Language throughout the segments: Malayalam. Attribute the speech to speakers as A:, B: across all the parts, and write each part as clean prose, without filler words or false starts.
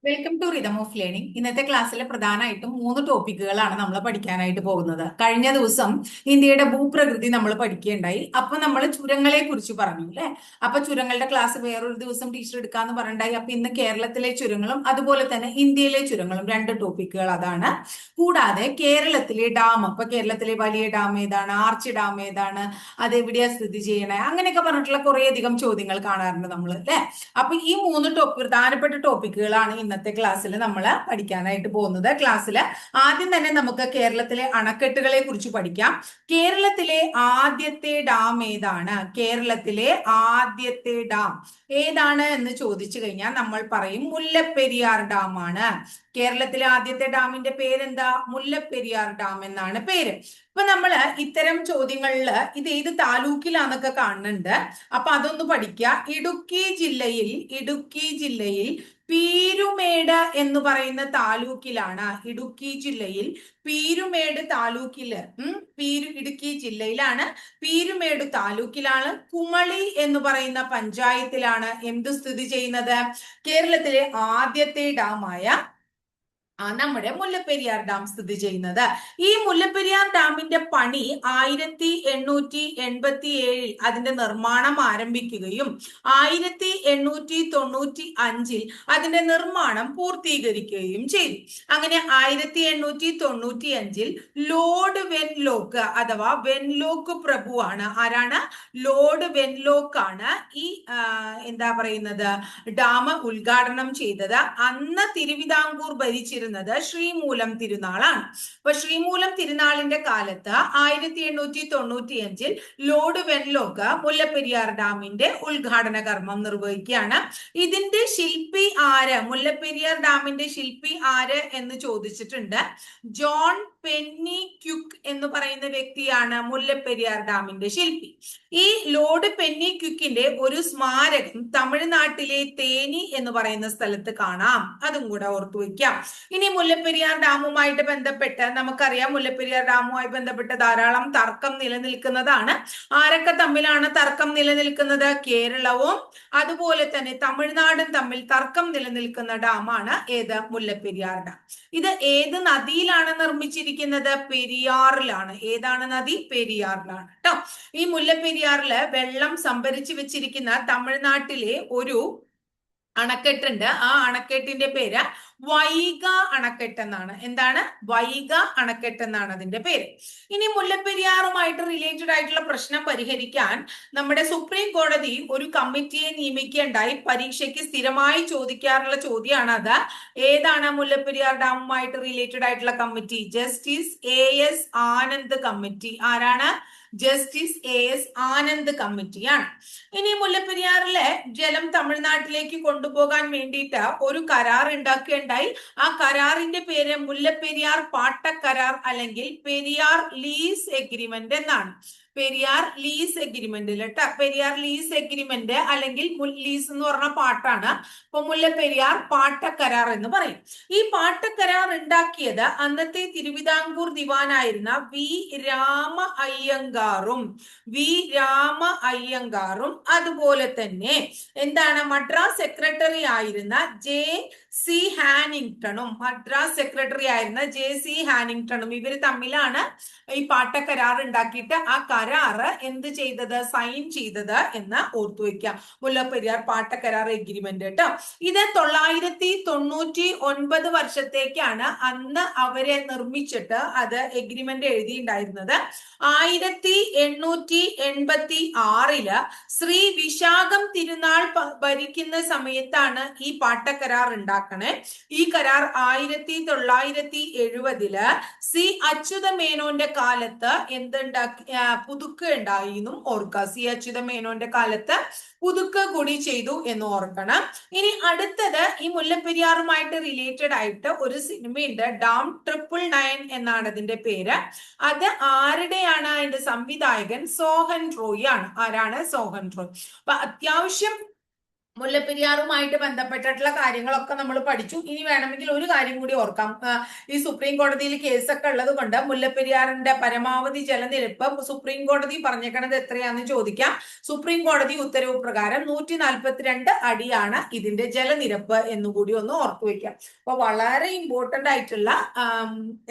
A: Welcome to rhythm of learning. ഇന്നത്തെ ക്ലാസ്സിലെ പ്രധാനമായിട്ടും 3 ടോപ്പിക്കുകളാണ് നമ്മൾ പഠിക്കാനായിട്ട് പോകുന്നത്. കഴിഞ്ഞ ദിവസം ഇന്ത്യയുടെ ഭൂപ്രകൃതി നമ്മൾ പഠിക്കുകയുണ്ടായി. അപ്പൊ നമ്മൾ ചുരങ്ങളെ കുറിച്ച് പറഞ്ഞു അല്ലെ. അപ്പൊ ചുരങ്ങളുടെ ക്ലാസ് വേറൊരു ദിവസം ടീച്ചർ എടുക്കാന്ന് പറഞ്ഞിട്ടുണ്ടായി. അപ്പൊ ഇന്ന് കേരളത്തിലെ ചുരങ്ങളും അതുപോലെ തന്നെ ഇന്ത്യയിലെ ചുരങ്ങളും 2 ടോപ്പിക്കുകൾ അതാണ്. കൂടാതെ കേരളത്തിലെ ഡാം, അപ്പൊ കേരളത്തിലെ വലിയ ഡാം ഏതാണ്, ആർച്ച് ഡാം ഏതാണ്, അത് എവിടെയാ സ്ഥിതി ചെയ്യണേ, അങ്ങനെയൊക്കെ പറഞ്ഞിട്ടുള്ള കുറെ അധികം ചോദ്യങ്ങൾ കാണാറുണ്ട് നമ്മൾ അല്ലെ. അപ്പൊ ഈ 3 പ്രധാനപ്പെട്ട ടോപ്പിക്കുകളാണ് ഇന്നത്തെ ക്ലാസ്സിൽ നമ്മൾ പഠിക്കാനായിട്ട് പോകുന്നത്. ക്ലാസ്സിൽ ആദ്യം തന്നെ നമുക്ക് കേരളത്തിലെ അണക്കെട്ടുകളെ കുറിച്ച് പഠിക്കാം. കേരളത്തിലെ ആദ്യത്തെ ഡാം ഏതാണ്? കേരളത്തിലെ ആദ്യത്തെ ഡാം ഏതാണ് എന്ന് ചോദിച്ചു കഴിഞ്ഞാൽ നമ്മൾ പറയും മുല്ലപ്പെരിയാർ ഡാം ആണ്. കേരളത്തിലെ ആദ്യത്തെ ഡാമിന്റെ പേരെന്താ? മുല്ലപ്പെരിയാർ ഡാം എന്നാണ് പേര്. ഇപ്പൊ നമ്മള് ഇത്തരം ചോദ്യങ്ങളിൽ ഇത് ഏത് താലൂക്കിലാന്നൊക്കെ കാണുന്നുണ്ട്. അപ്പൊ അതൊന്ന് പഠിക്കുക. ഇടുക്കി ജില്ലയിൽ പീരുമേട് എന്ന് പറയുന്ന താലൂക്കിലാണ്. ഇടുക്കി ജില്ലയിൽ പീരുമേട് താലൂക്കില് ഇടുക്കി ജില്ലയിലാണ്, പീരുമേട് താലൂക്കിലാണ്, കുമളി എന്ന് പറയുന്ന പഞ്ചായത്തിലാണ് എന്ത് സ്ഥിതി ചെയ്യുന്നത്? കേരളത്തിലെ ആദ്യത്തെ ഡാമായ നമ്മുടെ മുല്ലപ്പെരിയാർ ഡാം സ്ഥിതി ചെയ്യുന്നത്. ഈ മുല്ലപ്പെരിയാർ ഡാമിന്റെ പണി 1887 അതിന്റെ നിർമ്മാണം ആരംഭിക്കുകയും 1895 അതിന്റെ നിർമ്മാണം പൂർത്തീകരിക്കുകയും ചെയ്തു. അങ്ങനെ 1895 ലോർഡ് വെൻലോക്ക് അഥവാ വെൻലോക്ക് പ്രഭുവാണ്. ആരാണ്? ലോർഡ് വെൻലോക്ക് ആണ് ഈ എന്താ പറയുന്നത് ഡാം ഉദ്ഘാടനം ചെയ്തത്. അന്ന് തിരുവിതാംകൂർ ഭരിച്ചിരുന്നത് ശ്രീമൂലം തിരുനാളാണ്. അപ്പൊ ശ്രീമൂലം തിരുനാളിന്റെ കാലത്ത് 1895 ലോർഡ് വെൻലോക്ക് മുല്ലപ്പെരിയാർ ഡാമിന്റെ ഉദ്ഘാടന കർമ്മം നിർവഹിക്കുകയാണ്. ഇതിന്റെ ശില്പി ആര്? മുല്ലപ്പെരിയാർ ഡാമിന്റെ ശില്പി ആര് എന്ന് ചോദിച്ചിട്ടുണ്ട്. ജോൺ പെന്നി ക്യുക്ക് എന്ന് പറയുന്ന വ്യക്തിയാണ് മുല്ലപ്പെരിയാർ ഡാമിന്റെ ശില്പി. ഈ ലോർഡ് പെന്നി ക്യുക്കിന്റെ ഒരു സ്മാരകം തമിഴ്നാട്ടിലെ തേനി എന്ന് പറയുന്ന സ്ഥലത്ത് കാണാം. അതും കൂടെ ഓർത്തു വയ്ക്കാം. ഇനി മുല്ലപ്പെരിയാർ ഡാമുമായിട്ട് ബന്ധപ്പെട്ട് നമുക്കറിയാം, മുല്ലപ്പെരിയാർ ഡാമുമായി ബന്ധപ്പെട്ട് ധാരാളം തർക്കം നിലനിൽക്കുന്നതാണ്. ആരൊക്കെ തമ്മിലാണ് തർക്കം നിലനിൽക്കുന്നത്? കേരളവും അതുപോലെ തന്നെ തമിഴ്നാടും തമ്മിൽ തർക്കം നിലനിൽക്കുന്ന ഡാമാണ് ഏത്? മുല്ലപ്പെരിയാർ ഡാം. ഇത് ഏത് നദിയിലാണ് നിർമ്മിച്ചിരിക്കുന്നത്? പെരിയാറിലാണ്. ഏതാണ് നദി? പെരിയാറിലാണ് കേട്ടോ. ഈ മുല്ലപ്പെരിയാറില് വെള്ളം സംഭരിച്ചു വെച്ചിരിക്കുന്ന തമിഴ്നാട്ടിലെ ഒരു അണക്കെട്ടുണ്ട്. ആ അണക്കെട്ടിന്റെ പേര് വൈഗ അണക്കെട്ട് എന്നാണ്. എന്താണ്? വൈഗ അണക്കെട്ട് എന്നാണ് അതിന്റെ പേര്. ഇനി മുല്ലപ്പെരിയാറുമായിട്ട് റിലേറ്റഡ് ആയിട്ടുള്ള പ്രശ്നം പരിഹരിക്കാൻ നമ്മുടെ സുപ്രീം കോടതി ഒരു കമ്മിറ്റിയെ നിയമിക്കുകയുണ്ടായി. പരീക്ഷയ്ക്ക് സ്ഥിരമായി ചോദിക്കാറുള്ള ചോദ്യമാണ് അത്. ഏതാണ് മുല്ലപ്പെരിയാർ ഡാമുമായിട്ട് റിലേറ്റഡ് ആയിട്ടുള്ള committee? Justice AS Anand committee. ആരാണ്? ജസ്റ്റിസ് AS ആനന്ദ് കമ്മിറ്റിയാണ്. ഇനി മുല്ലപ്പെരിയാറിലെ ജലം തമിഴ്നാട്ടിലേക്ക് കൊണ്ടുപോകാൻ വേണ്ടിയിട്ട് ഒരു കരാർ ഉണ്ടാക്കുകയുണ്ടായി. ആ കരാറിന്റെ പേര് മുല്ലപ്പെരിയാർ പാട്ടക്കരാർ അല്ലെങ്കിൽ പെരിയാർ ലീസ് എഗ്രിമെന്റ് എന്നാണ്. പെരിയാർ ലീസ് എഗ്രിമെന്റ് കേട്ടോ. പെരിയാർ ലീസ് എഗ്രിമെന്റ് അല്ലെങ്കിൽ ലീസ് എന്ന് പറഞ്ഞ പാട്ടാണ്. അപ്പൊ മുല്ലപ്പെരിയാർ പാട്ടക്കരാർ എന്ന് പറയും. ഈ പാട്ടക്കരാർ ഉണ്ടാക്കിയത് അന്നത്തെ തിരുവിതാംകൂർ ദിവാനായിരുന്ന വി രാമ അയ്യങ്കാറും അതുപോലെ തന്നെ എന്താണ് മദ്രാസ് സെക്രട്ടറി ആയിരുന്ന JC ഹാനിങ്ടണും ഇവര് തമ്മിലാണ് ഈ പാട്ടക്കരാർ ഉണ്ടാക്കിയിട്ട് ആ കരാറ് എന്ത് ചെയ്തത്? സൈൻ ചെയ്തത് എന്ന് ഓർത്തു വെക്കാം. മുല്ലപ്പെരിയാർ പാട്ടക്കരാർ എഗ്രിമെന്റ് കേട്ടോ. ഇത് 999 വർഷത്തേക്കാണ് അന്ന് അവരെ നിർമ്മിച്ചിട്ട് അത് എഗ്രിമെന്റ് എഴുതിയിട്ടുണ്ടായിരുന്നത്. 1886 ശ്രീ വിശാഖം തിരുനാൾ ഭരിക്കുന്ന സമയത്താണ് ഈ പാട്ടക്കരാർ ഉണ്ടാക്കണേ. ഈ കരാർ 1970 സി അച്യുത മേനോന്റെ കാലത്ത് പുതുക്കുകയുണ്ടായി എന്നും ഓർക്കുക. സി അച്യുത മേനോന്റെ കാലത്ത് പുതുക്കുക കൂടി ചെയ്തു എന്ന് ഓർക്കണം. ഇനി അടുത്തത് ഈ മുല്ലപ്പെരിയാറുമായിട്ട് റിലേറ്റഡ് ആയിട്ട് ഒരു സിനിമയുണ്ട്. ഡാം 999 എന്നാണ് അതിന്റെ പേര്. അത് ആരുടെയാണ്? അതിന്റെ സംവിധായകൻ സോഹൻ റോയ് ആണ്. ആരാണ്? സോഹൻ റോയ്. അപ്പൊ അത്യാവശ്യം മുല്ലപ്പെരിയാറുമായിട്ട് ബന്ധപ്പെട്ടിട്ടുള്ള കാര്യങ്ങളൊക്കെ നമ്മൾ പഠിച്ചു. ഇനി വേണമെങ്കിൽ ഒരു കാര്യം കൂടി ഓർക്കാം. ഈ സുപ്രീം കോടതിയിൽ കേസൊക്കെ ഉള്ളത് കൊണ്ട് മുല്ലപ്പെരിയാറിന്റെ പരമാവധി ജലനിരപ്പ് സുപ്രീം കോടതി പറഞ്ഞേക്കണത് എത്രയാന്ന് ചോദിക്കാം. സുപ്രീം കോടതി ഉത്തരവ് പ്രകാരം 142 അടിയാണ് ഇതിന്റെ ജലനിരപ്പ് എന്നുകൂടി ഒന്ന് ഓർത്തു വെക്കാം. അപ്പൊ വളരെ ഇമ്പോർട്ടന്റ് ആയിട്ടുള്ള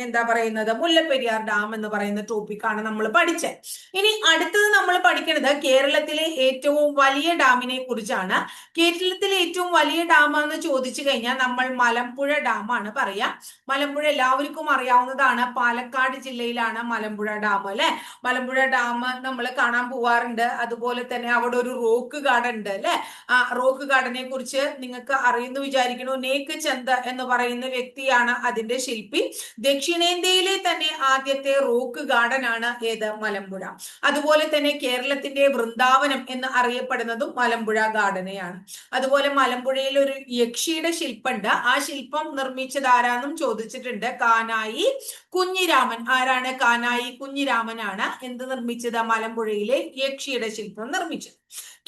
A: എന്താ പറയുന്നത് മുല്ലപ്പെരിയാർ ഡാം എന്ന് പറയുന്ന ടോപ്പിക്കാണ് നമ്മൾ പഠിച്ചത്. ഇനി അടുത്തത് നമ്മൾ പഠിക്കുന്നത് കേരളത്തിലെ ഏറ്റവും വലിയ ഡാമിനെ കുറിച്ചാണ്. കേരളത്തിലെ ഏറ്റവും വലിയ ഡാമാന്ന് ചോദിച്ചു കഴിഞ്ഞാൽ നമ്മൾ മലമ്പുഴ ഡാമാണ് പറയാ. മലമ്പുഴ എല്ലാവർക്കും അറിയാവുന്നതാണ്. പാലക്കാട് ജില്ലയിലാണ് മലമ്പുഴ ഡാം അല്ലെ. മലമ്പുഴ ഡാം നമ്മൾ കാണാൻ പോവാറുണ്ട്. അതുപോലെ തന്നെ അവിടെ ഒരു റോക്ക് ഗാർഡൻ ഉണ്ട് അല്ലെ. ആ റോക്ക് ഗാർഡനെ കുറിച്ച് നിങ്ങൾക്ക് അറിയുന്നു വിചാരിക്കുന്നു. നേക്ക് ചന്ദ് എന്ന് പറയുന്ന വ്യക്തിയാണ് അതിന്റെ ശില്പി. ദക്ഷിണേന്ത്യയിലെ തന്നെ ആദ്യത്തെ റോക്ക് ഗാർഡൻ ആണ് ഏത്? മലമ്പുഴ. അതുപോലെ തന്നെ കേരളത്തിന്റെ വൃന്ദാവനം എന്ന് അറിയപ്പെടുന്നതും മലമ്പുഴ ഗാർഡനെയാണ്. അതുപോലെ മലമ്പുഴയിൽ ഒരു യക്ഷിയുടെ ശില്പമുണ്ട്. ആ ശില്പം നിർമ്മിച്ചത് ആരാന്നും ചോദിച്ചിട്ടുണ്ട്. കാനായി കുഞ്ഞിരാമൻ. ആരാണ്? കാനായി കുഞ്ഞിരാമനാണ് എന്ത് നിർമ്മിച്ചത്? മലമ്പുഴയിലെ യക്ഷിയുടെ ശില്പം നിർമ്മിച്ചത്.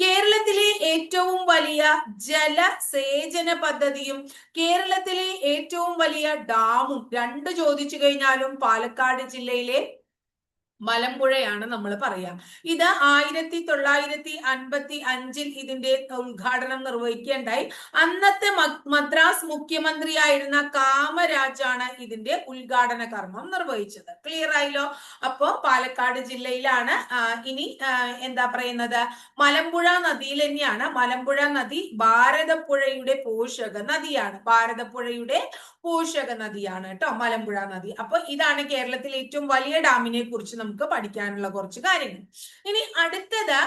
A: കേരളത്തിലെ ഏറ്റവും വലിയ ജലസേചന പദ്ധതിയും കേരളത്തിലെ ഏറ്റവും വലിയ ഡാമും രണ്ട് ചോദിച്ചു കഴിഞ്ഞാലും പാലക്കാട് ജില്ലയിലെ മലമ്പുഴയാണ് നമ്മൾ പറയാം. ഇത് 1955 ഇതിന്റെ ഉദ്ഘാടനം നിർവഹിക്കേണ്ടായി. അന്നത്തെ മദ്രാസ് മുഖ്യമന്ത്രിയായിരുന്ന കാമരാജാണ് ഇതിന്റെ ഉദ്ഘാടന കർമ്മം നിർവഹിച്ചത്. ക്ലിയർ ആയല്ലോ? അപ്പോ പാലക്കാട് ജില്ലയിലാണ്. ഇനി എന്താ പറയുന്നത്? മലമ്പുഴ നദിയിൽ തന്നെയാണ്. മലമ്പുഴ നദി ഭാരതപ്പുഴയുടെ പോഷക നദിയാണ്. ഭാരതപ്പുഴയുടെ പോഷക നദിയാണ് കേട്ടോ മലമ്പുഴ നദി. അപ്പൊ ഇതാണ് കേരളത്തിലെ ഏറ്റവും വലിയ ഡാമിനെ കുറിച്ച് നമുക്ക് പഠിക്കാനുള്ള കുറച്ച് കാര്യങ്ങൾ. ഇനി അടുത്തത്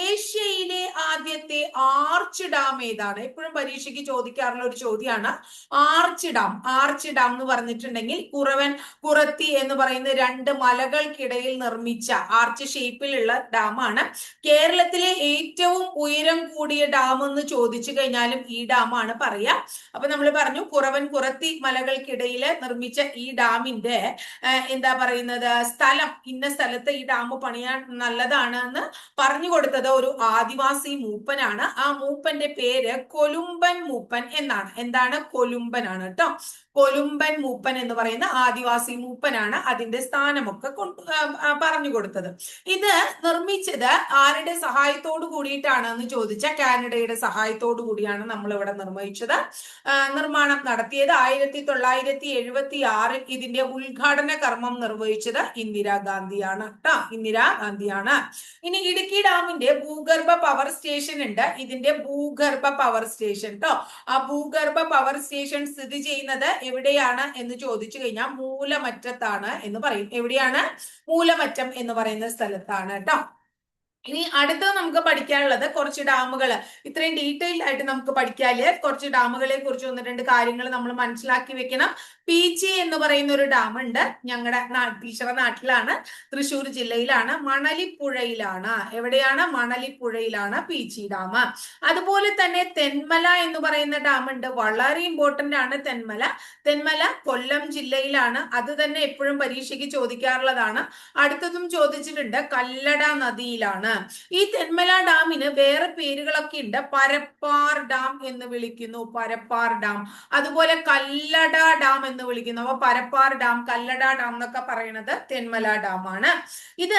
A: ഏഷ്യയിലെ ആദ്യത്തെ ആർച്ച് ഡാം ഏതാണ്? എപ്പോഴും പരീക്ഷയ്ക്ക് ചോദിക്കാറുള്ള ഒരു ചോദ്യമാണ് ആർച്ച് ഡാം. ആർച്ച് ഡാം എന്ന് പറഞ്ഞിട്ടുണ്ടെങ്കിൽ കുറവൻ കുറത്തി എന്ന് പറയുന്ന രണ്ട് മലകൾക്കിടയിൽ നിർമ്മിച്ച ആർച്ച് ഷേപ്പിലുള്ള ഡാമാണ്. കേരളത്തിലെ ഏറ്റവും ഉയരം കൂടിയ ഡാം എന്ന് ചോദിച്ചു കഴിഞ്ഞാലും ഈ ഡാമാണ് പറയാ. അപ്പൊ നമ്മൾ പറഞ്ഞു കുറവൻ കുറത്തി മലകൾക്കിടയിൽ നിർമ്മിച്ച ഈ ഡാമിന്റെ എന്താ പറയുന്നത് സ്ഥലം, ഇന്ന സ്ഥലത്ത് ഈ ഡാം പണിയാൻ നല്ലതാണ് എന്ന് പറഞ്ഞു കൊടുത്തത് ഒരു ആദിവാസി മൂപ്പനാണ്. ആ മൂപ്പന്റെ പേര് കൊലുമ്പൻ മൂപ്പൻ എന്നാണ്. എന്താണ്? കൊലുമ്പനാണ് കേട്ടോ. കൊലുമ്പൻ മൂപ്പൻ എന്ന് പറയുന്ന ആദിവാസി മൂപ്പനാണ് അതിന്റെ സ്ഥാനമൊക്കെ പറഞ്ഞു കൊടുത്തത്. ഇത് നിർമ്മിച്ചത് ആരുടെ സഹായത്തോടു കൂടിയിട്ടാണ് എന്ന് ചോദിച്ചാൽ കാനഡയുടെ സഹായത്തോടു കൂടിയാണ് നമ്മൾ ഇവിടെ നിർമ്മിച്ചത്. നിർമ്മാണം നടത്തിയത് 1976 ഇതിന്റെ ഉദ്ഘാടന കർമ്മം നിർവഹിച്ചത് ഇന്ദിരാഗാന്ധിയാണ് കേട്ടോ. ഇന്ദിരാഗാന്ധിയാണ്. ഇനി ഇടുക്കി ഡാമിന്റെ ഭൂഗർഭ പവർ സ്റ്റേഷൻ ഉണ്ട്. ഇതിന്റെ ഭൂഗർഭ പവർ സ്റ്റേഷൻ കേട്ടോ. ആ ഭൂഗർഭ പവർ സ്റ്റേഷൻ സ്ഥിതി ചെയ്യുന്നത് എവിടെയാണ് എന്ന് ചോദിച്ചു കഴിഞ്ഞാൽ മൂലമറ്റത്താണ് എന്ന് പറയും. എവിടെയാണ്? മൂലമറ്റം എന്ന് പറയുന്ന സ്ഥലത്താണ് കേട്ടോ. ഇനി അടുത്തത് നമുക്ക് പഠിക്കാനുള്ളത് കുറച്ച് ഡാമുകൾ. ഇത്രയും ഡീറ്റെയിൽഡ് ആയിട്ട് നമുക്ക് പഠിക്കാല് കുറച്ച് ഡാമുകളെ കുറിച്ച് ഒന്ന് രണ്ട് കാര്യങ്ങൾ നമ്മൾ മനസ്സിലാക്കി വെക്കണം. പീച്ചി എന്ന് പറയുന്ന ഒരു ഡാം ഉണ്ട്. ഞങ്ങളുടെ ടീച്ചറുടെ നാട്ടിലാണ്, തൃശ്ശൂർ ജില്ലയിലാണ്, മണലിപ്പുഴയിലാണ്. എവിടെയാണ്? മണലിപ്പുഴയിലാണ് പീച്ചി ഡാം. അതുപോലെ തന്നെ തെന്മല എന്ന് പറയുന്ന ഡാം ഉണ്ട്. വളരെ ഇമ്പോർട്ടന്റ് ആണ് തെന്മല. തെന്മല കൊല്ലം ജില്ലയിലാണ്. അത് തന്നെ എപ്പോഴും പരീക്ഷയ്ക്ക് ചോദിക്കാറുള്ളതാണ്. അടുത്തതും ചോദിച്ചിട്ടുണ്ട്. കല്ലട നദിയിലാണ്. ഈ തെന്മല ഡാമിന് വേറെ പേരുകളൊക്കെ ഉണ്ട്. പരപ്പാർ ഡാം എന്ന് വിളിക്കുന്നു. പരപ്പാർ ഡാം. അതുപോലെ കല്ലട ഡാം എന്ന് വിളിക്കുന്നു. അപ്പൊ പരപ്പാർ ഡാം, കല്ലട ഡാം എന്നൊക്കെ പറയുന്നത് തെന്മല ഡാം ആണ്. ഇത്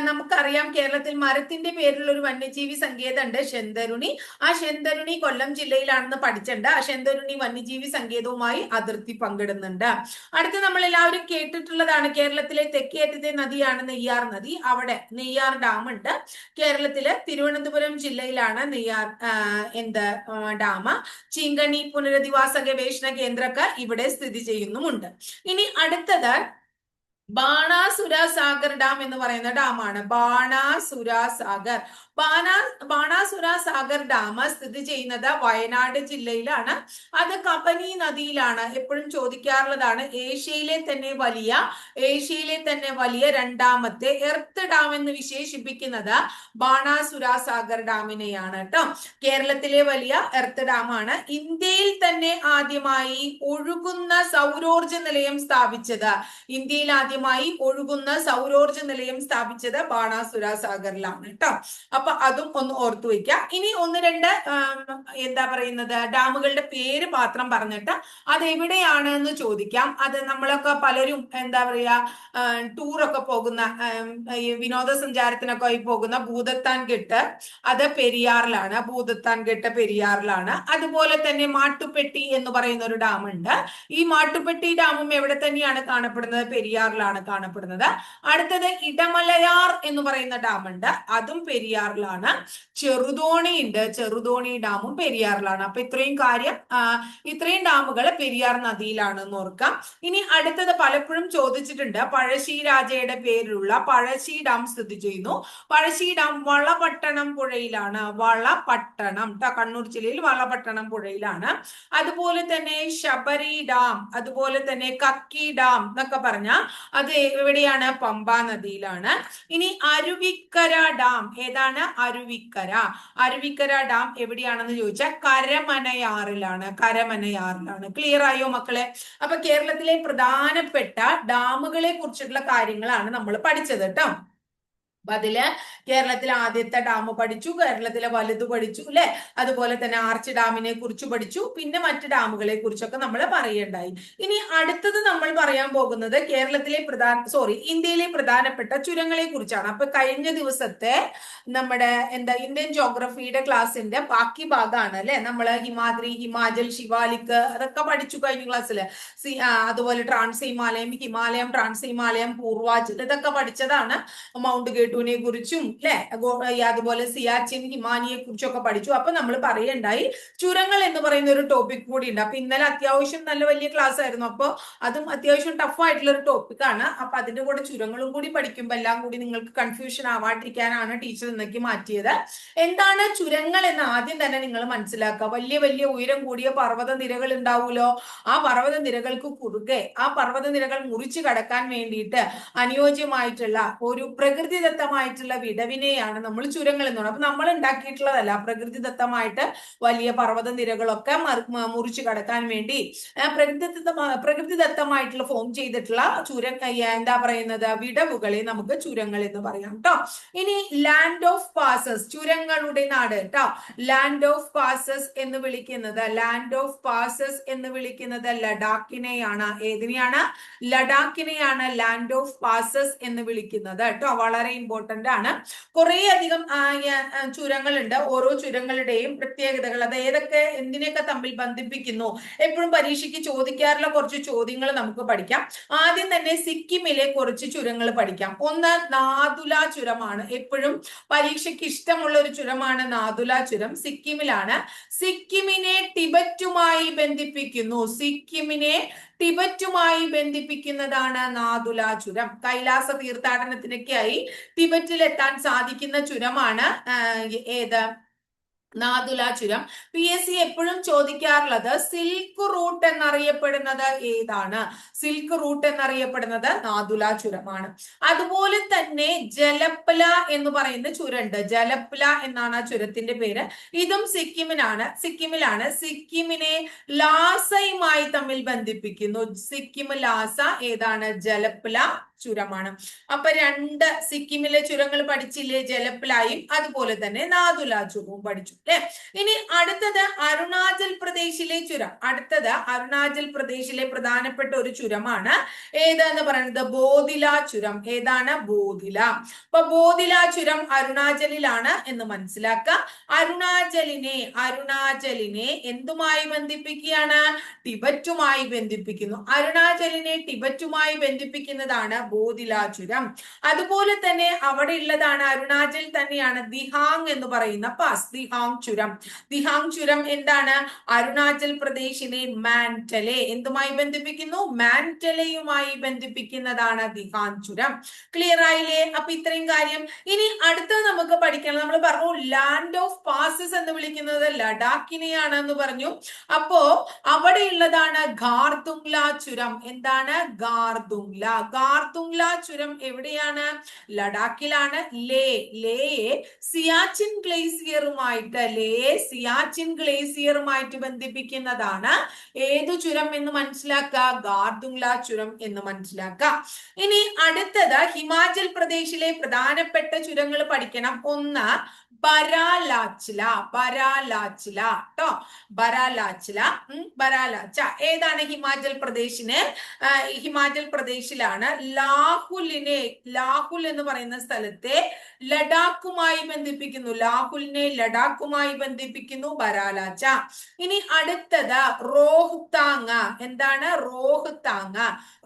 A: നമുക്കറിയാം കേരളത്തിൽ മരത്തിന്റെ പേരിലുള്ള ഒരു വന്യജീവി സങ്കേതം ഉണ്ട്, ശെന്തരുണി. ആ ശെന്തരുണി കൊല്ലം ജില്ലയിലാണെന്ന് പഠിച്ചിട്ടുണ്ട്. ആ ശെന്തരുണി വന്യജീവി സങ്കേതവുമായി അതിർത്തി പങ്കിടുന്നുണ്ട്. അടുത്ത് നമ്മൾ എല്ലാവരും കേട്ടിട്ടുള്ളതാണ് കേരളത്തിലെ തെക്കേയറ്റത്തെ നദിയാണ് നെയ്യാർ നദി. അവിടെ നെയ്യാർ ഡാം ഉണ്ട്. കേരളത്തിലെ തിരുവനന്തപുരം ജില്ലയിലാണ് നെയ്യാർ ഡാം. ചീങ്കണ്ണി പുനരധിവാസ ഗവേഷണ കേന്ദ്രമൊക്കെ ഇവിടെ സ്ഥിതി ചെയ്യുന്നുമുണ്ട്. ഇനി അടുത്തത് ബാണാസുര സാഗർ ഡാം എന്ന് പറയുന്ന ഡാമാണ്. ബാണാസുര സാഗർ. ബാണാസുര സാഗർ ഡാം സ്ഥിതി ചെയ്യുന്നത് വയനാട് ജില്ലയിലാണ്. അത് കബനി നദിയിലാണ്. എപ്പോഴും ചോദിക്കാറുള്ളതാണ്. ഏഷ്യയിലെ തന്നെ വലിയ രണ്ടാമത്തെ എർത്ത് ഡാം എന്ന് വിശേഷിപ്പിക്കുന്നത് ബാണാസുര സാഗർ ഡാമിനെയാണ് കേട്ടോ. കേരളത്തിലെ വലിയ എർത്ത് ഡാമാണ്. ഇന്ത്യയിൽ തന്നെ ആദ്യമായി ഒഴുകുന്ന സൗരോർജ നിലയം സ്ഥാപിച്ചത്. ഇന്ത്യയിൽ ആദ്യമായി ആദ്യമായി ഒഴുകുന്ന സൗരോർജ നിലയം സ്ഥാപിച്ചത് ബാണാസുര സാഗറിലാണ് കേട്ടോ. അപ്പൊ അതും ഒന്ന് ഓർത്തു വെക്കാം. ഇനി ഒന്ന് രണ്ട് എന്താ പറയുന്നത് ഡാമുകളുടെ പേര് മാത്രം പറഞ്ഞിട്ട് അത് എവിടെയാണ് എന്ന് ചോദിക്കാം. അത് നമ്മളൊക്കെ പലരും എന്താ പറയാ ടൂറൊക്കെ പോകുന്ന ഈ വിനോദസഞ്ചാരത്തിനൊക്കെ ആയി പോകുന്ന ഭൂതത്താൻ കെട്ട്, അത് പെരിയാറിലാണ്. ഭൂതത്താൻ കെട്ട് പെരിയാറിലാണ്. അതുപോലെ തന്നെ മാട്ടുപ്പെട്ടി എന്ന് പറയുന്ന ഒരു ഡാം ഉണ്ട്. ഈ മാട്ടുപ്പെട്ടി ഡാമും എവിടെ തന്നെയാണ് കാണപ്പെടുന്നത്? പെരിയാറിലാണ് കാണപ്പെടുന്നത്. അടുത്തത് ഇടമലയാർ എന്ന് പറയുന്ന ഡാം ഉണ്ട്, അതും പെരിയാറിലാണ്. ചെറുതോണി ഉണ്ട്, ചെറുതോണി ഡാമും പെരിയാറിലാണ്. അപ്പൊ ഇത്രയും ഡാമുകൾ പെരിയാർ നദിയിലാണ് എന്ന് ഓർക്കാം. ഇനി അടുത്തത് പലപ്പോഴും ചോദിച്ചിട്ടുണ്ട്, പഴശ്ശി രാജയുടെ പേരിലുള്ള പഴശ്ശി ഡാം സ്ഥിതി ചെയ്യുന്നു. പഴശ്ശി ഡാം വളപട്ടണം പുഴയിലാണ്. വളപട്ടണം കണ്ണൂർ ജില്ലയിൽ വളപട്ടണം പുഴയിലാണ്. അതുപോലെ തന്നെ ശബരി ഡാം, അതുപോലെ തന്നെ കക്കി ഡാം എന്നൊക്കെ പറഞ്ഞ അത് എവിടെയാണ്? പമ്പാ നദിയിലാണ്. ഇനി അരുവിക്കര ഡാം ഏതാണ്? അരുവിക്കര ഡാം എവിടെയാണെന്ന് ചോദിച്ചാൽ കരമനയാറിലാണ്. ക്ലിയർ ആയോ മക്കളെ? അപ്പൊ കേരളത്തിലെ പ്രധാനപ്പെട്ട ഡാമുകളെ കുറിച്ചിട്ടുള്ള കാര്യങ്ങളാണ് നമ്മൾ പഠിച്ചത് കേട്ടോ. അപ്പൊ അതില് കേരളത്തിലെ ആദ്യത്തെ ഡാം പഠിച്ചു, കേരളത്തിലെ വലുത് പഠിച്ചു അല്ലെ, അതുപോലെ തന്നെ ആർച്ച് ഡാമിനെ കുറിച്ച് പഠിച്ചു, പിന്നെ മറ്റ് ഡാമുകളെ കുറിച്ചൊക്കെ നമ്മൾ പറയേണ്ടായി. ഇനി അടുത്തത് നമ്മൾ പറയാൻ പോകുന്നത് ഇന്ത്യയിലെ പ്രധാനപ്പെട്ട ചുരങ്ങളെ കുറിച്ചാണ്. അപ്പൊ കഴിഞ്ഞ ദിവസത്തെ നമ്മുടെ ഇന്ത്യൻ ജോഗ്രഫിയുടെ ക്ലാസ്സിന്റെ ബാക്കി ഭാഗമാണ് അല്ലെ. നമ്മള് ഹിമാദ്രി, ഹിമാചൽ, ശിവാലിക് അതൊക്കെ പഠിച്ചു കഴിഞ്ഞ ക്ലാസ്സിൽ. അതുപോലെ ട്രാൻസ് ഹിമാലയം, ട്രാൻസ് ഹിമാലയം, പൂർവാഞ്ചൽ ഇതൊക്കെ പഠിച്ചതാണ്. മൗണ്ട് ഗേട്ടുവിനെ കുറിച്ചും അല്ലെ, അതുപോലെ സിയാച്ചിൻ, ഹിമാനിയെ കുറിച്ചൊക്കെ പഠിച്ചു. അപ്പൊ നമ്മൾ പറയണ്ടായി ചുരങ്ങൾ എന്ന് പറയുന്ന ഒരു ടോപ്പിക് കൂടി ഉണ്ട്. അപ്പൊ ഇന്നലെ അത്യാവശ്യം നല്ല വലിയ ക്ലാസ് ആയിരുന്നു. അപ്പൊ അതും അത്യാവശ്യം ടഫ് ആയിട്ടുള്ള ഒരു ടോപ്പിക്കാണ്. അപ്പൊ അതിന്റെ കൂടെ ചുരങ്ങളും കൂടി പഠിക്കുമ്പോൾ എല്ലാം കൂടി നിങ്ങൾക്ക് കൺഫ്യൂഷൻ ആവാണ്ടിരിക്കാനാണ് ടീച്ചർ ഇന്നേക്ക് മാറ്റിയത്. എന്താണ് ചുരങ്ങൾ എന്ന് ആദ്യം തന്നെ നിങ്ങൾ മനസ്സിലാക്കുക. വലിയ വലിയ ഉയരം കൂടിയ പർവ്വത നിരകൾ ഉണ്ടാവുമല്ലോ, ആ പർവ്വത നിരകൾക്ക് കുറുകെ ആ പർവ്വത നിരകൾ മുറിച്ചു കടക്കാൻ വേണ്ടിയിട്ട് അനുയോജ്യമായിട്ടുള്ള ഒരു പ്രകൃതിദത്തമായിട്ടുള്ള വിടവിനെയാണ് നമ്മൾ ചുരങ്ങൾ എന്ന് പറയുന്നത്. അപ്പൊ നമ്മൾ ഉണ്ടാക്കിയിട്ടുള്ളതല്ല, പ്രകൃതിദത്തമായിട്ട് വലിയ പർവ്വത നിരകളൊക്കെ മുറിച്ചു കടക്കാൻ വേണ്ടി പ്രകൃതിദത്തമായിട്ടുള്ള ഫോം ചെയ്തിട്ടുള്ള എന്താ പറയുന്നത് വിടവുകളെ നമുക്ക് ചുരങ്ങൾ എന്ന് പറയാം കേട്ടോ. ഇനി ലാൻഡ് ഓഫ് പാസസ്, ചുരങ്ങളുടെ നാട് കേട്ടോ. ലാൻഡ് ഓഫ് പാസസ് എന്ന് വിളിക്കുന്നത് ലഡാക്കിനെയാണ്. ഏതിനെയാണ്? ലഡാക്കിനെയാണ് ലാൻഡ് ഓഫ് പാസസ് എന്ന് വിളിക്കുന്നത് കേട്ടോ. വളരെ ഇമ്പോർട്ടന്റ് ആണ്. കുറെ അധികം ചുരങ്ങളുണ്ട്. ഓരോ ചുരങ്ങളുടെയും പ്രത്യേകതകൾ, അത് ഏതൊക്കെ എന്തിനൊക്കെ തമ്മിൽ ബന്ധിപ്പിക്കുന്നു, എപ്പോഴും പരീക്ഷയ്ക്ക് ചോദിക്കാറുള്ള കുറച്ച് ചോദ്യങ്ങൾ നമുക്ക് പഠിക്കാം. ആദ്യം തന്നെ സിക്കിമിലെ കുറച്ച് ചുരങ്ങൾ പഠിക്കാം. ഒന്ന് നാഥുല ചുരമാണ്. എപ്പോഴും പരീക്ഷയ്ക്ക് ഇഷ്ടമുള്ള ഒരു ചുരമാണ് നാഥുല ചുരം. സിക്കിമിലാണ്. സിക്കിമിനെ ടിബറ്റുമായി ബന്ധിപ്പിക്കുന്നതാണ് നാഥുല ചുരം. കൈലാസ തീർത്ഥാടനത്തിനൊക്കെയായി ടിബറ്റിൽ എത്താൻ സാധിക്കുന്ന ചുരമാണ് ഏത്? നാഥുല ചുരം. PSC എപ്പോഴും ചോദിക്കാറുള്ളത് സിൽക്ക് റൂട്ട് എന്നറിയപ്പെടുന്നത് ഏതാണ്? സിൽക്ക് റൂട്ട് എന്നറിയപ്പെടുന്നത് നാഥുല ചുരമാണ്. അതുപോലെ തന്നെ ജലപ്ല എന്ന് പറയുന്ന ചുരമുണ്ട്. ജലപ്ല എന്നാണ് ആ ചുരത്തിന്റെ പേര്. ഇതും സിക്കിമിലാണ്. സിക്കിമിനെ ലാസയുമായി തമ്മിൽ ബന്ധിപ്പിക്കുന്നു. സിക്കിം ലാസ ഏതാണ്? ജലപ്ല ചുരമാണ്. അപ്പൊ രണ്ട് സിക്കിമിലെ ചുരങ്ങൾ പഠിച്ചില്ലേ? ജലപ്ലായും അതുപോലെ തന്നെ നാഥുല ചുരവും പഠിച്ചു അല്ലെ. ഇനി അടുത്തത് അരുണാചൽ പ്രദേശിലെ ചുരം. അരുണാചൽ പ്രദേശിലെ പ്രധാനപ്പെട്ട ഒരു ചുരമാണ് ഏതെന്ന് പറയുന്നത്? ബോധില ചുരം. ഏതാണ്? ബോധില. അപ്പൊ ബോധില ചുരം അരുണാചലിലാണ് എന്ന് മനസ്സിലാക്കുക. അരുണാചലിനെ എന്തുമായി ബന്ധിപ്പിക്കുകയാണ്? ടിബറ്റുമായി ബന്ധിപ്പിക്കുന്നു. അരുണാചലിനെ ടിബറ്റുമായി ബന്ധിപ്പിക്കുന്നതാണ് ബോധില ചുരം. അതുപോലെ തന്നെ അവിടെ ഉള്ളതാണ് അരുണാചൽ തന്നെയാണ് ദിഹാങ് എന്ന് പറയുന്ന പാസ്. ദിഹാങ് ചുരം എന്താണ്? അരുണാചൽ പ്രദേശിനെ മാൻറ്റലെ എന്തുമായി ബന്ധിപ്പിക്കുന്നു? മാൻറ്റലയുമായി ബന്ധിപ്പിക്കുന്നതാണ് ദിഹാങ് ചുരം. ക്ലിയർ ആയില്ലേ? അപ്പൊ ഇത്രയും കാര്യം. ഇനി അടുത്തത് നമുക്ക് പഠിക്കണം. നമ്മൾ പറഞ്ഞു ലാൻഡ് ഓഫ് പാസസ് എന്ന് വിളിക്കുന്നത് ലഡാക്കിനെയാണ് എന്ന് പറഞ്ഞു. അപ്പോ അവിടെ ഉള്ളതാണ് ഖാർദുംഗ്ല ചുരം. എന്താണ്? ഖാർദുംഗ്ല ചുരം എവിടെയാണ്? ലഡാക്കിലാണ്. സിയാച്ചിൻ ഗ്ലേസിയറുമായിട്ട് ബന്ധിപ്പിക്കുന്ന ബന്ധിപ്പിക്കുന്നതാണ് ഏതു ചുരം എന്ന് മനസ്സിലാക്കുക? ഗാർദുംഗ്ല ചുരം എന്ന് മനസ്സിലാക്കുക. ഇനി അടുത്തത് ഹിമാചൽ പ്രദേശിലെ പ്രധാനപ്പെട്ട ചുരങ്ങൾ പഠിക്കണം. ഒന്ന് ബരാലാച്ചില, ബരാലാച്ചില ട്ടോ, ബരാലാച്ചില, ബരാലാച്ച ഏതാണ്? ഹിമാചൽ പ്രദേശിലാണ്. ലാഹുൽ എന്ന് പറയുന്ന സ്ഥലത്തെ ലഡാക്കുമായി ബന്ധിപ്പിക്കുന്നു. ലാഹുലിനെ ലഡാക്കുമായി ബന്ധിപ്പിക്കുന്നു ബരാലാച്ച. ഇനി അടുത്തത് റോഹ്താങ്. എന്താണ്?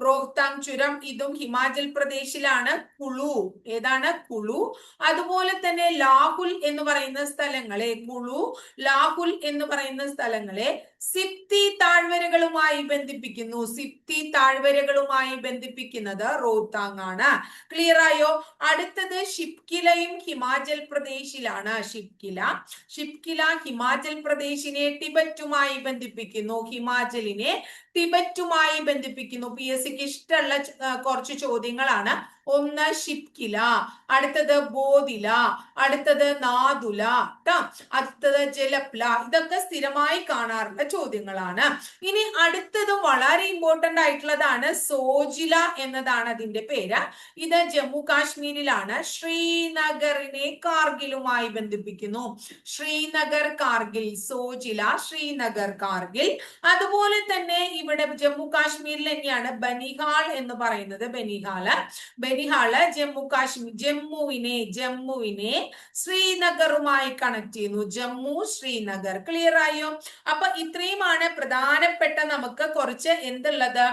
A: റോഹ്താങ് ചുരം, ഇതും ഹിമാചൽ പ്രദേശിലാണ്. കുളു, ഏതാണ്? കുളു. അതുപോലെ തന്നെ ലാഹുൽ എന്ന് പറയുന്ന സ്ഥലങ്ങളെ, കുളു, ലാഹുൽ എന്ന് പറയുന്ന സ്ഥലങ്ങളെ സിപ്തി താഴ്വരകളുമായി ബന്ധിപ്പിക്കുന്നു. സിപ്തി താഴ്വരകളുമായി ബന്ധിപ്പിക്കുന്നത് റോഹ്താങ് ആണ്. ക്ലിയർ ആയോ? അടുത്തത് ഷിപ്കിലയും ഹിമാചൽ പ്രദേശിലാണ്. ഷിപ്കില ഹിമാചൽ പ്രദേശിനെ ടിബറ്റുമായി ബന്ധിപ്പിക്കുന്നു. ഹിമാചലിനെ ടിബറ്റുമായി ബന്ധിപ്പിക്കുന്നു. PSCക്ക് ഇഷ്ടമുള്ള കുറച്ച് ചോദ്യങ്ങളാണ്. ഒന്ന് ഷിപ്കില, അടുത്തത് ബോധില, അടുത്തത് നാദുല, അടുത്തത് ജലപ്ല. ഇതൊക്കെ സ്ഥിരമായി കാണാറുള്ള ചോദ്യങ്ങളാണ്. ഇനി അടുത്തത് വളരെ ഇമ്പോർട്ടന്റ് ആയിട്ടുള്ളതാണ്. സോജില എന്നതാണ് അതിന്റെ പേര്. ഇത് ജമ്മു കാശ്മീരിലാണ്. ശ്രീനഗറിനെ കാർഗിലുമായി ബന്ധിപ്പിക്കുന്നു. ശ്രീനഗർ കാർഗിൽ, സോജില ശ്രീനഗർ കാർഗിൽ. അതുപോലെ തന്നെ ഇവിടെ ജമ്മു കാശ്മീരിൽ തന്നെയാണ് ബനിഹാൾ എന്ന് പറയുന്നത്. ബനിഹാള് ജമ്മുവിനെ ശ്രീനഗറുമായി കണക്ട് ചെയ്യുന്നു. ജമ്മു ശ്രീനഗർ. ക്ലിയർ ആയോ? അപ്പൊ ഇത്രയുമാണ് പ്രധാനപ്പെട്ട നമുക്ക് കുറച്ച് എന്തുള്ളത്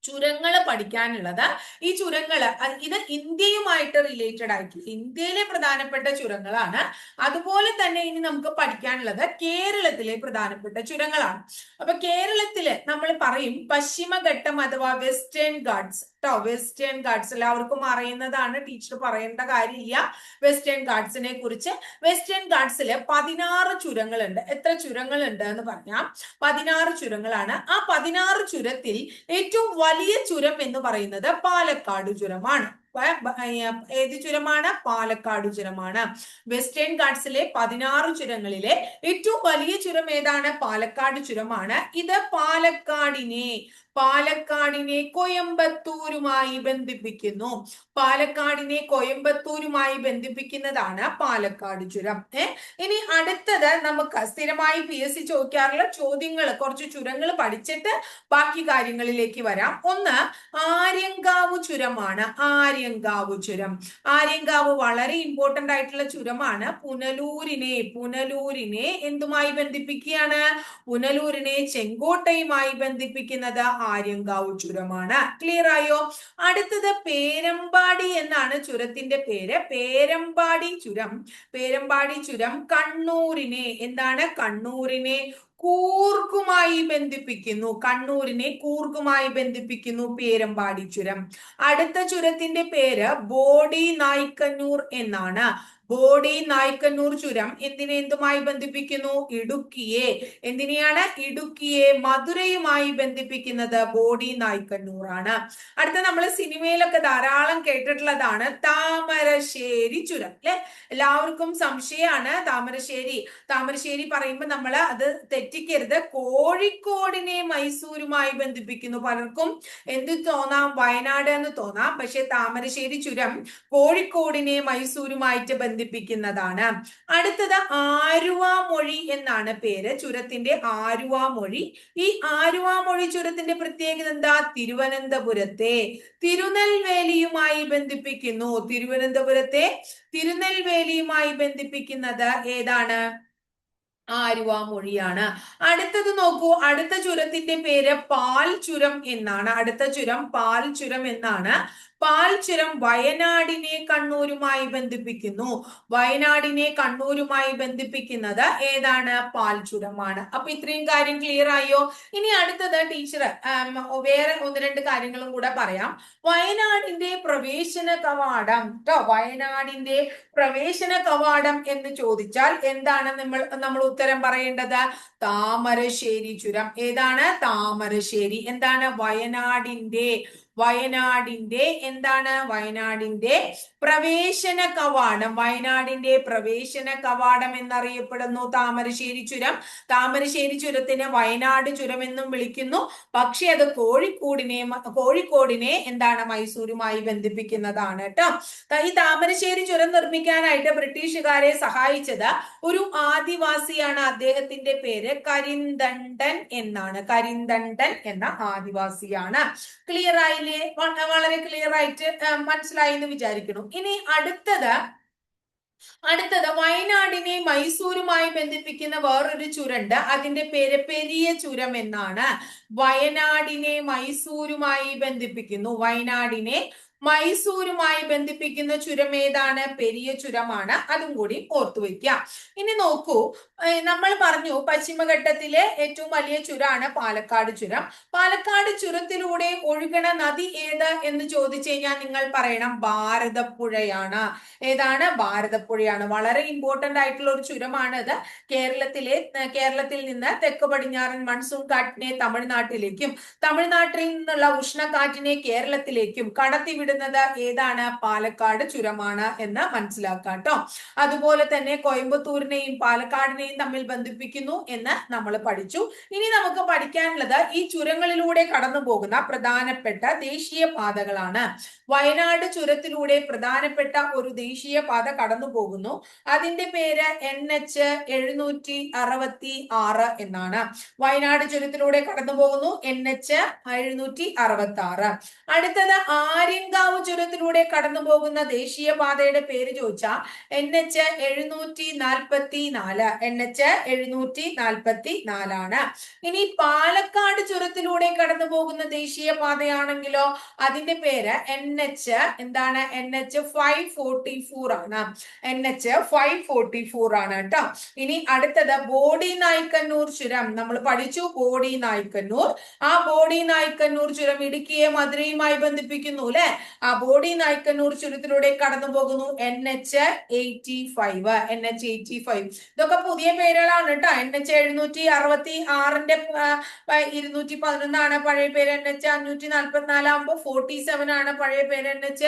A: ചുരങ്ങൾ പഠിക്കാനുള്ളത്. ഈ ചുരങ്ങൾ ഇത് ഇന്ത്യയുമായിട്ട് റിലേറ്റഡ് ആയിട്ടുള്ള ഇന്ത്യയിലെ പ്രധാനപ്പെട്ട ചുരങ്ങളാണ്. അതുപോലെ തന്നെ ഇനി നമുക്ക് പഠിക്കാനുള്ളത് കേരളത്തിലെ പ്രധാനപ്പെട്ട ചുരങ്ങളാണ്. അപ്പൊ കേരളത്തില് നമ്മൾ പറയും പശ്ചിമഘട്ടം അഥവാ വെസ്റ്റേൺ ഗാട്സ് ട്ടോ. വെസ്റ്റേൺ ഗാട്സ് എല്ലാവർക്കും അറിയുന്നതാണ്, ടീച്ചർ പറയേണ്ട കാര്യമില്ല വെസ്റ്റേൺ ഗാട്സിനെ കുറിച്ച്. വെസ്റ്റേൺ ഗാട്സില് 16 ചുരങ്ങളുണ്ട്. എത്ര ചുരങ്ങളുണ്ട് എന്ന് പറഞ്ഞാൽ 16 ചുരങ്ങളാണ്. ആ 16 ചുരത്തിൽ ഏറ്റവും വലിയ ചുരം എന്ന് പറയുന്നത് പാലക്കാട് ചുരമാണ്. ഏത് ചുരമാണ്? പാലക്കാട് ചുരമാണ്. വെസ്റ്റേൺ ഗാട്സിലെ 16 ചുരങ്ങളിലെ ഏറ്റവും വലിയ ചുരം ഏതാണ്? പാലക്കാട് ചുരമാണ്. ഇത് പാലക്കാടിനെ കോയമ്പത്തൂരുമായി ബന്ധിപ്പിക്കുന്നു. ബന്ധിപ്പിക്കുന്നതാണ് പാലക്കാട് ചുരം. ഇനി അടുത്തത് നമുക്ക് സ്ഥിരമായി PSC ചോദിക്കാറുള്ള ചോദ്യങ്ങൾ, കുറച്ച് ചുരങ്ങൾ പഠിച്ചിട്ട് ബാക്കി കാര്യങ്ങളിലേക്ക് വരാം. ഒന്ന് ആര്യങ്കാവ് ചുരമാണ്. ആര്യങ്കാവ് വളരെ ഇമ്പോർട്ടന്റ് ആയിട്ടുള്ള ചുരമാണ്. പുനലൂരിനെ എന്തുമായി ബന്ധിപ്പിക്കുകയാണ്? പുനലൂരിനെ ചെങ്കോട്ടയുമായി ബന്ധിപ്പിക്കുന്നത് ആര്യങ്കാവ് ചുരമാണ്. ക്ലിയർ ആയോ? അടുത്തത് പേരമ്പാടി എന്നാണ് ചുരത്തിന്റെ പേര്. പേരമ്പാടി ചുരം കണ്ണൂരിനെ കൂർഗുമായി ബന്ധിപ്പിക്കുന്നു. പേരമ്പാടി ചുരം. അടുത്ത ചുരത്തിന്റെ പേര് ബോഡി നായ്ക്കന്നൂർ എന്നാണ്. ബോഡി നായ്ക്കന്നൂർ ചുരം എന്തുമായി ബന്ധിപ്പിക്കുന്നു? ഇടുക്കിയെ മധുരയുമായി ബന്ധിപ്പിക്കുന്നത് ബോഡി നായ്ക്കന്നൂർ ആണ്. അടുത്ത നമ്മൾ സിനിമയിലൊക്കെ ധാരാളം കേട്ടിട്ടുള്ളതാണ് താമരശ്ശേരി ചുരം. അല്ലെ, എല്ലാവർക്കും സംശയമാണ് താമരശ്ശേരി പറയുമ്പോൾ നമ്മൾ അത് തെറ്റിക്കരുത്. കോഴിക്കോടിനെ മൈസൂരുമായി ബന്ധിപ്പിക്കുന്നു. പലർക്കും എന്ത് തോന്നാം? വയനാട് എന്ന് തോന്നാം. പക്ഷെ താമരശ്ശേരി ചുരം കോഴിക്കോടിനെ മൈസൂരുമായിട്ട് ബന്ധിപ്പിക്കുന്നതാണ്. അടുത്തത് ആലുവാമൊഴി എന്നാണ് പേര് ചുരത്തിന്റെ. ആലുവാമൊഴി. ഈ ആലുവാമൊഴി ചുരത്തിന്റെ പ്രത്യേകത എന്താ? തിരുവനന്തപുരത്തെ തിരുനെൽവേലിയുമായി ബന്ധിപ്പിക്കുന്നു. തിരുനെൽവേലിയുമായി ബന്ധിപ്പിക്കുന്നത് ഏതാണ്? ആലുവാമൊഴിയാണ്. അടുത്തത് നോക്കൂ. അടുത്ത ചുരത്തിന്റെ പേര് പാൽ ചുരം എന്നാണ്. പാൽ ചുരം വയനാടിനെ കണ്ണൂരുമായി ബന്ധിപ്പിക്കുന്നത് ഏതാണ്? പാൽ ചുരമാണ്. അപ്പൊ ഇത്രയും കാര്യം ക്ലിയർ ആയോ? ഇനി അടുത്തത് ടീച്ചർ വേറെ 1-2 കാര്യങ്ങളും കൂടെ പറയാം. വയനാടിന്റെ പ്രവേശന കവാടം വയനാടിന്റെ പ്രവേശന കവാടം എന്ന് ചോദിച്ചാൽ എന്താണ് നമ്മൾ ഉത്തരം പറയേണ്ടത്? താമരശ്ശേരി ചുരം. ഏതാണ്? താമരശ്ശേരി. എന്താണ്? വയനാടിന്റെ എന്താണ്? വയനാടിന്റെ പ്രവേശന കവാടം. വയനാടിന്റെ പ്രവേശന കവാടം എന്നറിയപ്പെടുന്നു താമരശ്ശേരി ചുരം. താമരശ്ശേരി ചുരത്തിനെ വയനാട് ചുരം എന്നും വിളിക്കുന്നു. പക്ഷെ അത് കോഴിക്കോടിനെ എന്താണ്? മൈസൂരുമായി ബന്ധിപ്പിക്കുന്നതാണ് കേട്ടോ. ഈ താമരശ്ശേരി ചുരം നിർമ്മിക്കാനായിട്ട് ബ്രിട്ടീഷുകാരെ സഹായിച്ചത് ഒരു ആദിവാസിയാണ്. അദ്ദേഹത്തിന്റെ പേര് കരിന്തണ്ടൻ എന്നാണ്. കരിന്തണ്ടൻ എന്ന ആദിവാസിയാണ്. ക്ലിയർ ആയില്ലേ? വളരെ ക്ലിയർ ആയിട്ട് മനസ്സിലായി എന്ന് വിചാരിക്കുന്നു. ഇനി അടുത്തത് വയനാടിനെ മൈസൂരുമായി ബന്ധിപ്പിക്കുന്ന വേറൊരു ചുരണ്ട്. അതിന്റെ പേര് പെരിയ ചുരം എന്നാണ്. വയനാടിനെ മൈസൂരുമായി ബന്ധിപ്പിക്കുന്നു. വയനാടിനെ മൈസൂരുമായി ബന്ധിപ്പിക്കുന്ന ചുരം ഏതാണ്? പെരിയ ചുരമാണ്. അതും കൂടി ഓർത്തു വെക്കാം. ഇനി നോക്കൂ, നമ്മൾ പറഞ്ഞു പശ്ചിമഘട്ടത്തിലെ ഏറ്റവും വലിയ ചുരമാണ് പാലക്കാട് ചുരം. പാലക്കാട് ചുരത്തിലൂടെ ഒഴുകണ നദി ഏത് എന്ന് ചോദിച്ചു കഴിഞ്ഞാൽ നിങ്ങൾ പറയണം ഭാരതപ്പുഴയാണ്. ഏതാണ്? ഭാരതപ്പുഴയാണ്. വളരെ ഇമ്പോർട്ടന്റ് ആയിട്ടുള്ള ഒരു ചുരമാണ് ഇത്. കേരളത്തിൽ നിന്ന് തെക്ക് പടിഞ്ഞാറൻ മൺസൂൺ കാറ്റിനെ തമിഴ്നാട്ടിലേക്കും തമിഴ്നാട്ടിൽ നിന്നുള്ള ഉഷ്ണക്കാറ്റിനെ കേരളത്തിലേക്കും കടത്തിവിടുന്നത് ഏതാണ്? പാലക്കാട് ചുരമാണ് എന്ന് മനസ്സിലാക്കാട്ടോ. അതുപോലെ തന്നെ കോയമ്പത്തൂരിനെയും പാലക്കാടിനെയും തമ്മിൽ ബന്ധിപ്പിക്കുന്നു എന്ന് നമ്മൾ പഠിച്ചു. ഇനി നമുക്ക് പഠിക്കാനുള്ളത് ഈ ചുരങ്ങളിലൂടെ കടന്നു പോകുന്ന പ്രധാനപ്പെട്ട ദേശീയ പാതകളാണ്. വയനാട് ചുരത്തിലൂടെ പ്രധാനപ്പെട്ട ഒരു ദേശീയ പാത കടന്നു പോകുന്നു. അതിന്റെ പേര് NH 766 എന്നാണ്. വയനാട് ചുരത്തിലൂടെ കടന്നു പോകുന്നു NH 766. അടുത്തത് ആര്യങ്കാവ് ചുരത്തിലൂടെ കടന്നു പോകുന്ന ദേശീയ പാതയുടെ പേര് ചോദിച്ചാൽ NH 744. NH 744 ആണ്. ഇനി പാലക്കാട് ചുരത്തിലൂടെ കടന്നു പോകുന്ന ദേശീയ പാതയാണെങ്കിലോ അതിന്റെ പേര് NH എന്താണ്? NH 544 ആണ്. NH 544 ആണ് കേട്ടോ. ഇനി അടുത്തത് ബോഡി നായ്ക്കന്നൂർ ചുരം. നമ്മൾ പഠിച്ചു ബോഡി നായ്ക്കന്നൂർ. ആ ബോഡി നായ്ക്കന്നൂർ ചുരം ഇടുക്കിയെ മധുരയുമായി ബന്ധിപ്പിക്കുന്നു അല്ലെ. ആ ബോഡി നായ്ക്കന്നൂർ ചുരത്തിലൂടെ കടന്നു പോകുന്നു NH 85. NH 85. ഇതൊക്കെ പുതിയ പേരുകളാണ് കേട്ടോ. NH 766ന്റെ 211 പഴയ പേര്. NH 544 ആകുമ്പോൾ 47 ആണ് പഴയ പേര്. NH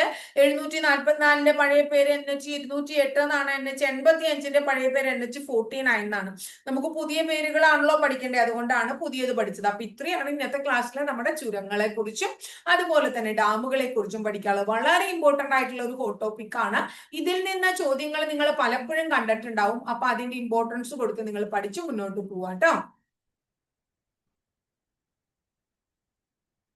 A: 744ന്റെ പഴയ പേര് NH 208 എന്നാണ്. NH 85ന്റെ പഴയ പേര് NH 49 എന്നാണ്. നമുക്ക് പുതിയ പേരുകളാണല്ലോ പഠിക്കേണ്ടത്, അതുകൊണ്ടാണ് പുതിയത് പഠിച്ചത്. അപ്പൊ ഇത്രയാണ് ഇന്നത്തെ ക്ലാസ്സിൽ നമ്മുടെ ചുരങ്ങളെ കുറിച്ചും അതുപോലെ തന്നെ ഡാമുകളെ കുറിച്ചും പഠിക്കാനുള്ളത്. വളരെ ഇമ്പോർട്ടന്റ് ആയിട്ടുള്ള ഒരു ഹോട്ട് ടോപ്പിക് ആണ്. ഇതിൽ നിന്ന് ചോദ്യങ്ങൾ നിങ്ങൾ പലപ്പോഴും കണ്ടിട്ടുണ്ടാവും. അപ്പൊ അതിന്റെ ഇമ്പോർട്ടൻസ് കൊടുത്ത് നിങ്ങൾ പഠിച്ചു മുന്നോട്ട് പോവാട്ടോ.